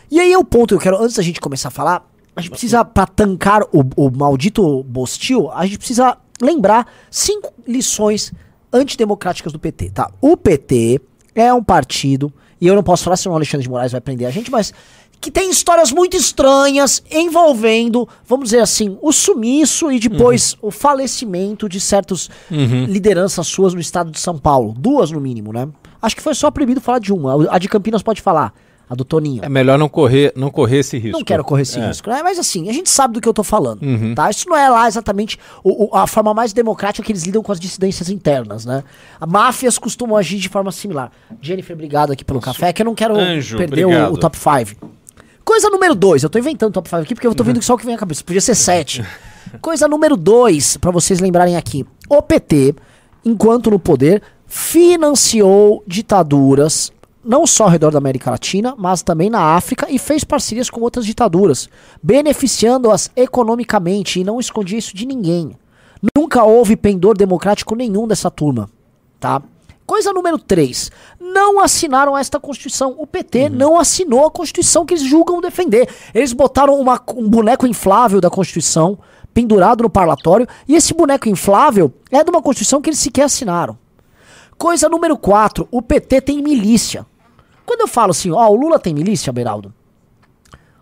E aí é o ponto que eu quero, antes da gente começar a falar, a gente precisa, pra tancar o maldito Bostil, a gente precisa lembrar 5 lições antidemocráticas do PT, tá? O PT é um partido, e eu não posso falar senão o Alexandre de Moraes vai prender a gente, mas que tem histórias muito estranhas envolvendo, vamos dizer assim, o sumiço e depois o falecimento de certas lideranças suas no estado de São Paulo. 2 no mínimo, né? Acho que foi só proibido falar de uma. A de Campinas pode falar. A do Toninho. É melhor não correr esse risco. Não quero correr esse risco, né? Mas assim, a gente sabe do que eu tô falando, tá? Isso não é lá exatamente a forma mais democrática que eles lidam com as dissidências internas, né? Máfias costumam agir de forma similar. Jennifer, obrigado aqui pelo café, que eu não quero perder o top 5. Coisa número 2, eu tô inventando o top 5 aqui porque eu tô vendo só o que vem à cabeça, podia ser 7. Coisa número 2, pra vocês lembrarem aqui. O PT, enquanto no poder, financiou ditaduras não só ao redor da América Latina, mas também na África e fez parcerias com outras ditaduras, beneficiando-as economicamente e não escondia isso de ninguém. Nunca houve pendor democrático nenhum dessa turma, tá? Coisa número 3, não assinaram esta Constituição. O PT não assinou a Constituição que eles julgam defender. Eles botaram um boneco inflável da Constituição pendurado no parlatório e esse boneco inflável é de uma Constituição que eles sequer assinaram. Coisa número 4, o PT tem milícia. Quando eu falo assim, ó, o Lula tem milícia, Beraldo,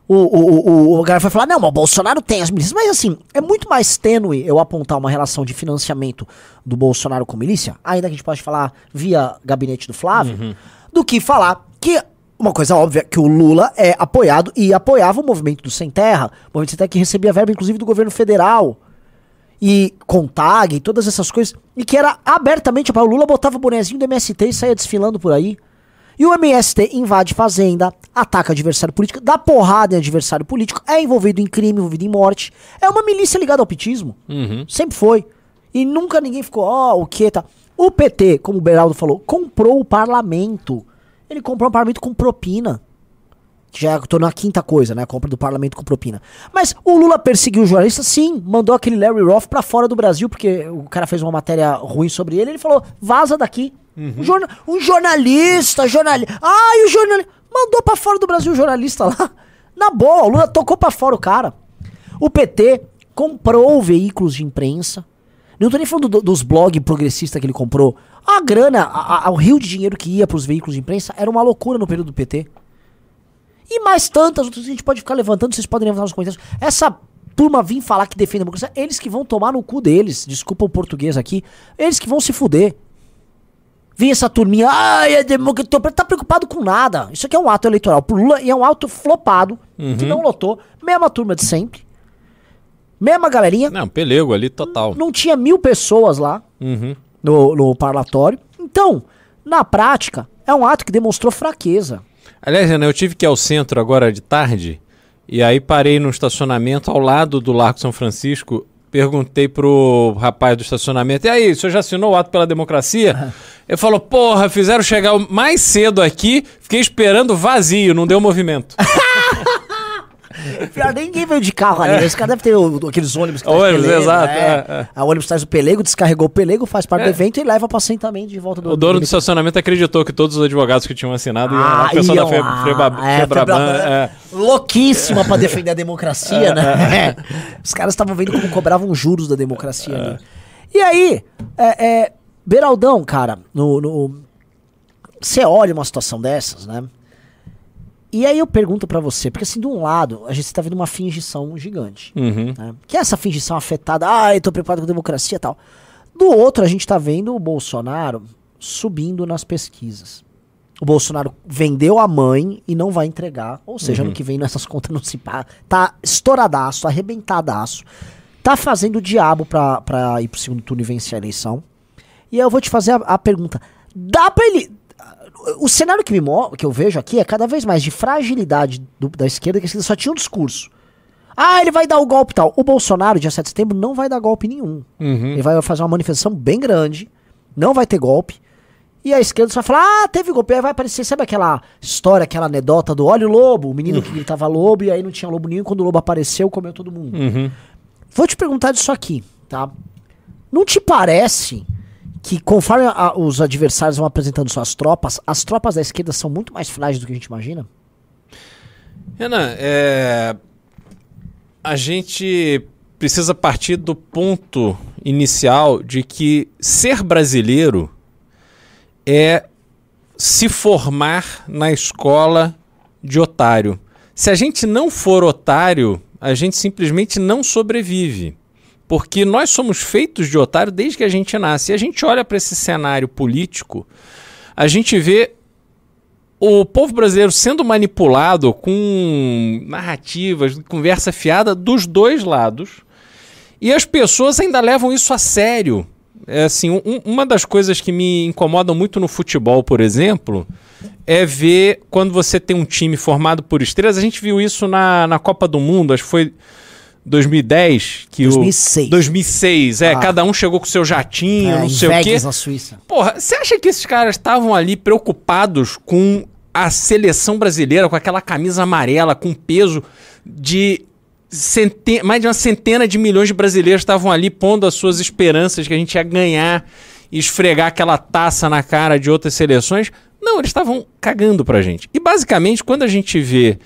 o cara vai falar, não, mas o Bolsonaro tem as milícias. Mas assim, é muito mais tênue eu apontar uma relação de financiamento do Bolsonaro com milícia, ainda que a gente pode falar via gabinete do Flávio, do que falar que, uma coisa óbvia, que o Lula é apoiado e apoiava o movimento do Sem Terra, o movimento Sem Terra que recebia verba inclusive do governo federal, e CONTAG e todas essas coisas, e que era abertamente para o Lula, botava o bonezinho do MST e saía desfilando por aí. E o MST invade fazenda, ataca adversário político, dá porrada em adversário político, é envolvido em crime, envolvido em morte. É uma milícia ligada ao petismo. Sempre foi. E nunca ninguém ficou, ó, o que tá. O PT, como o Beraldo falou, comprou o parlamento. Ele comprou um parlamento com propina. Que já tornou a 5ª coisa, né? A compra do parlamento com propina. Mas o Lula perseguiu o jornalista, sim. Mandou aquele Larry Roth pra fora do Brasil, porque o cara fez uma matéria ruim sobre ele. Ele falou, vaza daqui. Um jornalista. Ai, o jornalista. Mandou pra fora do Brasil o jornalista lá. Na boa, o Lula tocou pra fora o cara. O PT comprou veículos de imprensa. Não tô nem falando dos blogs progressistas que ele comprou. A grana, o rio de dinheiro que ia pros veículos de imprensa era uma loucura no período do PT. E mais tantas outras que a gente pode ficar levantando, vocês podem levantar nos comentários. Essa turma vir falar que defende a democracia, eles que vão tomar no cu deles, desculpa o português aqui, eles que vão se fuder. Vem essa turminha, ai, a democracia, tá preocupado com nada. Isso aqui é um ato eleitoral pro Lula e é um ato flopado, que não lotou, mesma turma de sempre, mesma galerinha. Não, pelego ali total. Não tinha 1000 pessoas lá no parlatório. Então, na prática, é um ato que demonstrou fraqueza. Aliás, Renan, eu tive que ir ao centro agora de tarde, e aí parei no estacionamento ao lado do Largo São Francisco, perguntei pro rapaz do estacionamento, e aí, o senhor já assinou o ato pela democracia? Ele falou, porra, fizeram chegar mais cedo aqui, fiquei esperando vazio, não deu movimento. Pior, ninguém veio de carro ali. Esse cara deve ter aqueles ônibus que ônibus, pelego, exato. A ônibus traz o pelego, descarregou o pelego, faz parte do evento e leva para assentamento de volta do... O dono do estacionamento acreditou que todos os advogados que tinham assinado a pessoa da Febraban... Louquíssima para defender a democracia, né? Os caras estavam vendo como cobravam juros da democracia ali. E aí, Beraldão, cara, você olha uma situação dessas, né? E aí eu pergunto pra você, porque assim, de um lado, a gente tá vendo uma fingição gigante. Né? Que é essa fingição afetada, eu tô preocupado com a democracia e tal. Do outro, a gente tá vendo o Bolsonaro subindo nas pesquisas. O Bolsonaro vendeu a mãe e não vai entregar. Ou seja, ano que vem nessas contas não se paga. Tá estouradaço, arrebentadaço. Tá fazendo o diabo pra ir pro segundo turno e vencer a eleição. E aí eu vou te fazer a pergunta. Dá pra ele... O cenário que eu vejo aqui é cada vez mais de fragilidade da esquerda, que a esquerda só tinha um discurso. Ele vai dar o golpe e tal. O Bolsonaro, dia 7 de setembro, não vai dar golpe nenhum. Ele vai fazer uma manifestação bem grande, não vai ter golpe. E a esquerda só vai falar, teve golpe. Aí vai aparecer, sabe aquela história, aquela anedota do olha o lobo, o menino que gritava lobo e aí não tinha lobo nenhum, quando o lobo apareceu, comeu todo mundo. Vou te perguntar disso aqui, tá? Não te parece que conforme os adversários vão apresentando suas tropas, as tropas da esquerda são muito mais frágeis do que a gente imagina? Renan, a gente precisa partir do ponto inicial de que ser brasileiro é se formar na escola de otário. Se a gente não for otário, a gente simplesmente não sobrevive. Porque nós somos feitos de otário desde que a gente nasce. E a gente olha para esse cenário político, a gente vê o povo brasileiro sendo manipulado com narrativas, conversa fiada dos dois lados. E as pessoas ainda levam isso a sério. Assim, uma das coisas que me incomodam muito no futebol, por exemplo, é ver quando você tem um time formado por estrelas. A gente viu isso na Copa do Mundo, acho que foi 2010. 2006, cada um chegou com seu jatinho, não sei o quê. Na Suíça. Porra, você acha que esses caras estavam ali preocupados com a seleção brasileira, com aquela camisa amarela, com peso de... mais de uma centena de milhões de brasileiros estavam ali pondo as suas esperanças que a gente ia ganhar e esfregar aquela taça na cara de outras seleções? Não, eles estavam cagando pra gente. E basicamente, quando a gente vê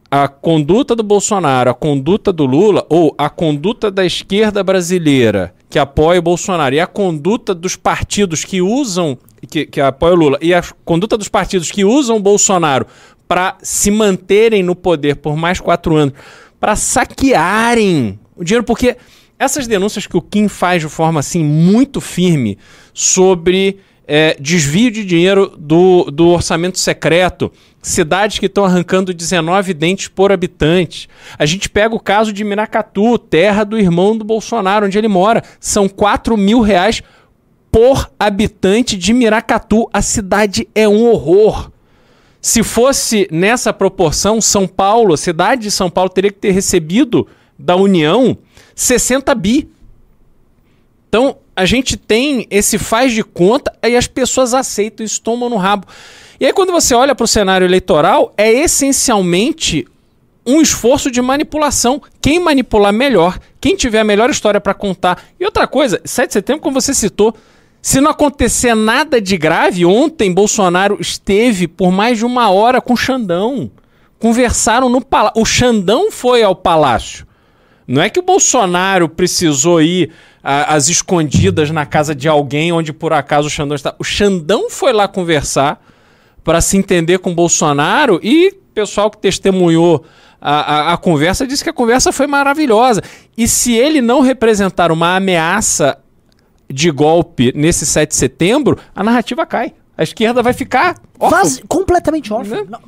a conduta do Bolsonaro, a conduta do Lula, ou a conduta da esquerda brasileira que apoia o Bolsonaro e a conduta dos partidos que usam, que apoia o Lula, e a conduta dos partidos que usam o Bolsonaro para se manterem no poder por mais 4 anos, para saquearem o dinheiro, porque essas denúncias que o Kim faz de forma assim muito firme sobre desvio de dinheiro do orçamento secreto, cidades que estão arrancando 19 dentes por habitante. A gente pega o caso de Miracatu, terra do irmão do Bolsonaro, onde ele mora. São R$4.000 por habitante de Miracatu. A cidade é um horror. Se fosse nessa proporção, São Paulo, a cidade de São Paulo teria que ter recebido da União 60 bi. Então, a gente tem esse faz de conta e as pessoas aceitam isso, tomam no rabo. E aí, quando você olha para o cenário eleitoral, é essencialmente um esforço de manipulação. Quem manipular melhor, quem tiver a melhor história para contar. E outra coisa, 7 de setembro, como você citou, se não acontecer nada de grave, ontem Bolsonaro esteve por mais de 1 hora com o Xandão. Conversaram no palácio. O Xandão foi ao palácio. Não é que o Bolsonaro precisou ir às escondidas na casa de alguém onde por acaso o Xandão está. O Xandão foi lá conversar para se entender com o Bolsonaro e o pessoal que testemunhou a conversa disse que a conversa foi maravilhosa. E se ele não representar uma ameaça de golpe nesse 7 de setembro, a narrativa cai. A esquerda vai ficar órfã. Completamente órfã. Né?